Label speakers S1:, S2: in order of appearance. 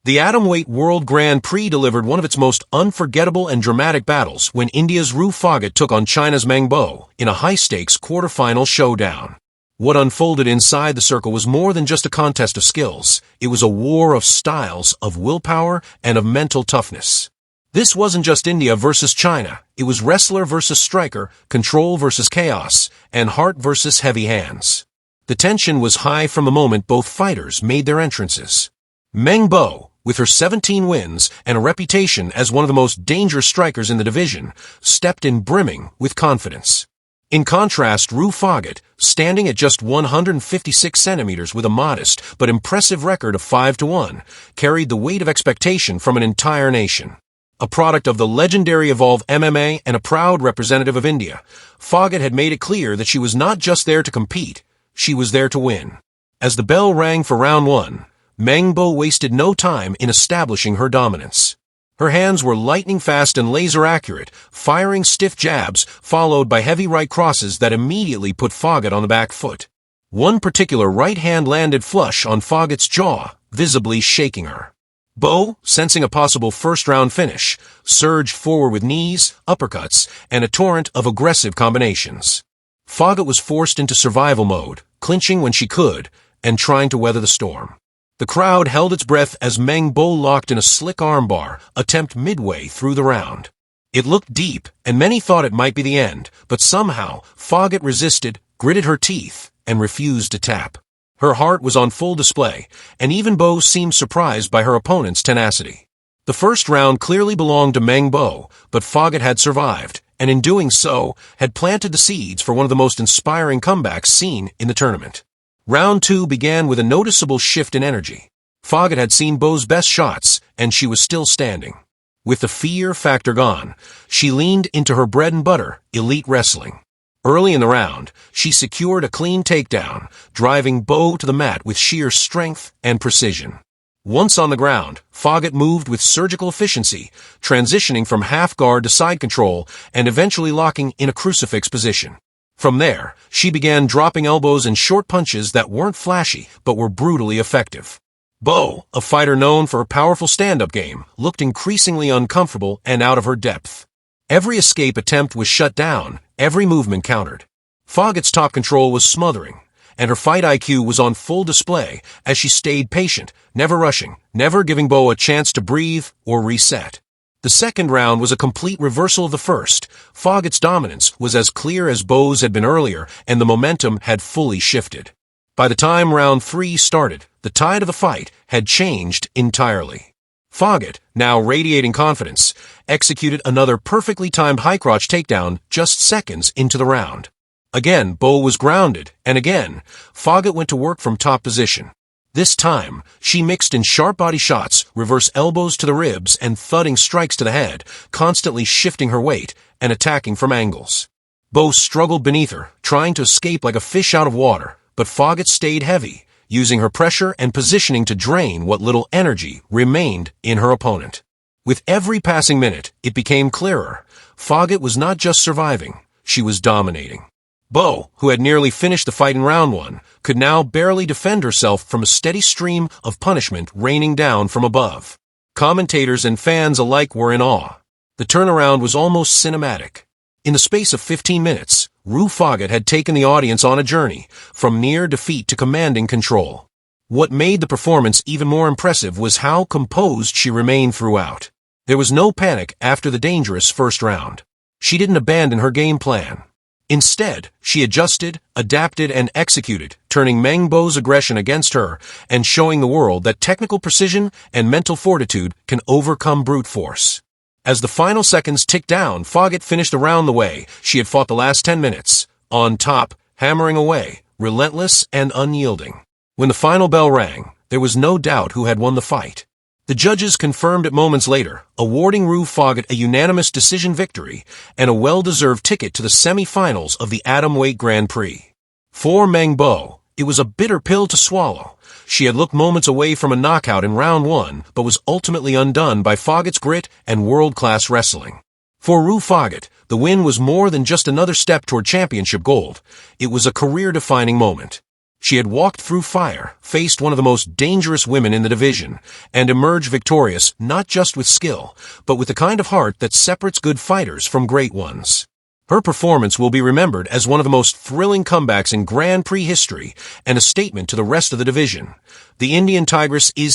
S1: The Atomweight World Grand Prix delivered one of its most unforgettable and dramatic battles when India's Ritu Phogat took on China's Meng in a high-stakes quarter-final showdown. What unfolded inside the circle was more than just a contest of skills. It was a war of styles, of willpower, and of mental toughness. This wasn't just India versus China. It was wrestler versus striker, control versus chaos, and heart versus heavy hands. The tension was high from the moment both fighters made their entrances. Meng, with her 17 wins and a reputation as one of the most dangerous strikers in the division, stepped in brimming with confidence. In contrast, Ritu Phogat, standing at just 156 centimeters with a modest but impressive record of 5-1, carried the weight of expectation from an entire nation. A product of the legendary Evolve MMA and a proud representative of India, Phogat had made it clear that she was not just there to compete, she was there to win. As the bell rang for round 1, Meng wasted no time in establishing her dominance. Her hands were lightning-fast and laser-accurate, firing stiff jabs followed by heavy right crosses that immediately put Phogat on the back foot. One particular right hand landed flush on Phogat's jaw, visibly shaking her. Sensing a possible first-round finish, surged forward with knees, uppercuts, and a torrent of aggressive combinations. Phogat was forced into survival mode, clinching when she could, and trying to weather the storm. The crowd held its breath as Meng locked in a slick armbar, attempt midway through the round. It looked deep, and many thought it might be the end, but somehow, Phogat resisted, gritted her teeth, and refused to tap. Her heart was on full display, and even seemed surprised by her opponent's tenacity. The first round clearly belonged to Meng, but Phogat had survived, and in doing so, had planted the seeds for one of the most inspiring comebacks seen in the tournament. Round 2 began with a noticeable shift in energy. Phogat had seen Bo's best shots, and she was still standing. With the fear factor gone, she leaned into her bread and butter, elite wrestling. Early in the round, she secured a clean takedown, driving Bo to the mat with sheer strength and precision. Once on the ground, Phogat moved with surgical efficiency, transitioning from half guard to side control and eventually locking in a crucifix position. From there, she began dropping elbows and short punches that weren't flashy but were brutally effective. Bo, a fighter known for a powerful stand-up game, looked increasingly uncomfortable and out of her depth. Every escape attempt was shut down, every movement countered. Phogat's top control was smothering, and her fight IQ was on full display as she stayed patient, never rushing, never giving Bo a chance to breathe or reset. The second round was a complete reversal of the first. Phogat's dominance was as clear as Bo's had been earlier, and the momentum had fully shifted. By the time round 3 started, the tide of the fight had changed entirely. Phogat, now radiating confidence, executed another perfectly timed high-crotch takedown just seconds into the round. Again, Bo was grounded, and again, Phogat went to work from top position. This time, she mixed in sharp body shots, reverse elbows to the ribs, and thudding strikes to the head, constantly shifting her weight and attacking from angles. Bo struggled beneath her, trying to escape like a fish out of water, but Phogat stayed heavy, using her pressure and positioning to drain what little energy remained in her opponent. With every passing minute, it became clearer. Phogat was not just surviving, she was dominating. Bo, who had nearly finished the fight in round 1, could now barely defend herself from a steady stream of punishment raining down from above. Commentators and fans alike were in awe. The turnaround was almost cinematic. In the space of 15 minutes, Ritu Phogat had taken the audience on a journey, from near defeat to commanding control. What made the performance even more impressive was how composed she remained throughout. There was no panic after the dangerous first round. She didn't abandon her game plan. Instead, she adjusted, adapted, and executed, turning Meng aggression against her and showing the world that technical precision and mental fortitude can overcome brute force. As the final seconds ticked down, Phogat finished the round the way she had fought the last 10 minutes, on top, hammering away, relentless and unyielding. When the final bell rang, there was no doubt who had won the fight. The judges confirmed it moments later, awarding Ritu Phogat a unanimous decision victory and a well-deserved ticket to the semi-finals of the Atomweight Grand Prix. For Meng, it was a bitter pill to swallow. She had looked moments away from a knockout in round 1, but was ultimately undone by Phogat's grit and world-class wrestling. For Ritu Phogat, the win was more than just another step toward championship gold. It was a career-defining moment. She had walked through fire, faced one of the most dangerous women in the division, and emerged victorious not just with skill, but with the kind of heart that separates good fighters from great ones. Her performance will be remembered as one of the most thrilling comebacks in Grand Prix history and a statement to the rest of the division. The Indian Tigress is